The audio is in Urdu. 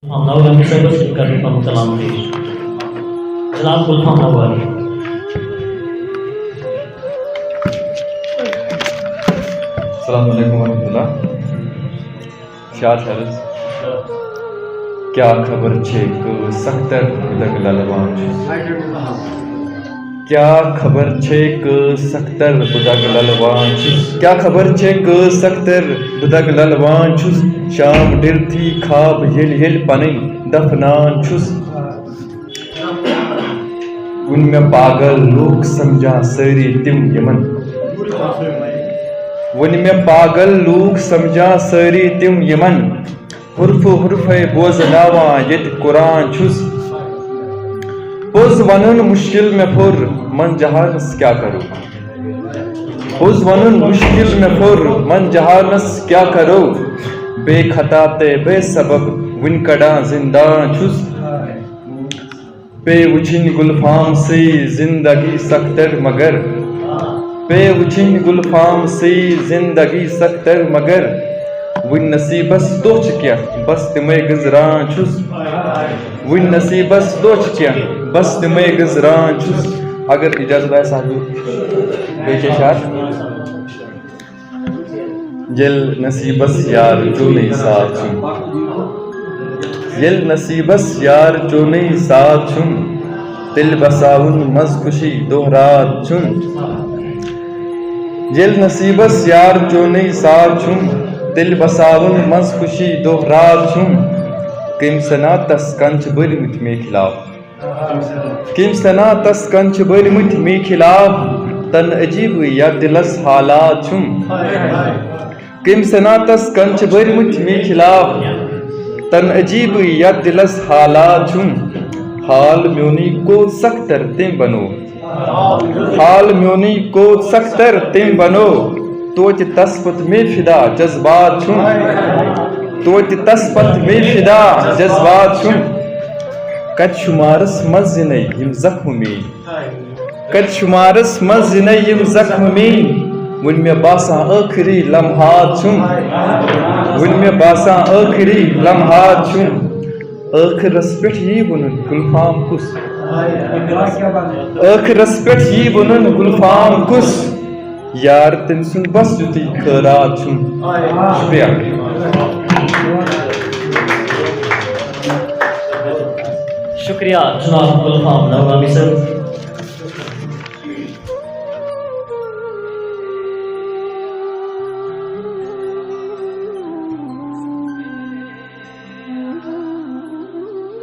نوگامی صاحب سے کرنے کا کلام پیش جناب گلفام نوگامی. السلام علیکم ورحمۃ اللہ. شاد شرز کیا خبر چھے کہ سختر دگ للوان کیا خبر چھے کہ سختر بدگ للوان کیا خبر چھے کہ سختر بدگ للوان چھس شام ڈر تھی خواب ہل ہل پنن دفنان چھس ون میں پاگل لوگ سمجھا ساری تم یمن ون میں پاگل لوگ سمجھا ساری تم یمن حرف حرف بوزناوان یت قرآن چھس پوز ونن مشکل میں پھر من جہانس کیا کرو پوز ونن مشکل میں پھر من جہانس کیا کرو بے خطا تے بے سبب ون کڑا زندان چھس پے وچھن گلفام سی زندگی سختر مگر پے وچھن گلفام سی زندگی سختر مگر ون نصیبس دوچ کیا بس تمے گزران چھس ون نصیبس دوچ کیا بس تمے گزران چھس. اگر اجازت آئے صاحب بیچے شاعر یل نصیبس یار جو نہیں ساتھ چھن یل نصیبس یار جو نہیں ساتھ چھن دل بساون مز خوشی دوہرات چھن یل نصیبس یار جو نہیں ساتھ چھن دل بساون مز خوشی دوہرات چھن کم سنا تس کنچ بری مت میں خلاف کم سنا تس کنچ بری مت میں خلاف تن عجیب یا دلس حالات چھن کم سنا تس کنچ بری مت میں خلاف تن عجیب یا دلس حالات چھن حال میونی کو سختر تم بنو حال میونی کو سختر تم بنو توچ تسپت میں فدا جذبات چھن توچ تسپت میں فدا جذبات چھن کت شمارس مز زنے یم زخم میں کت شمارس مز زنے یم زخم میں ون میں باسان آخری لمحات چھن ون میں باسان آخری لمحات چھن آخرس پٹھ یہ ونن گلفام کس آخرس پٹھ یہ ونن گلفام کس یار تم سن بس یتی خیرات چھن. شکریہ. شکریہ جناب گلفام نوگامی صاحب.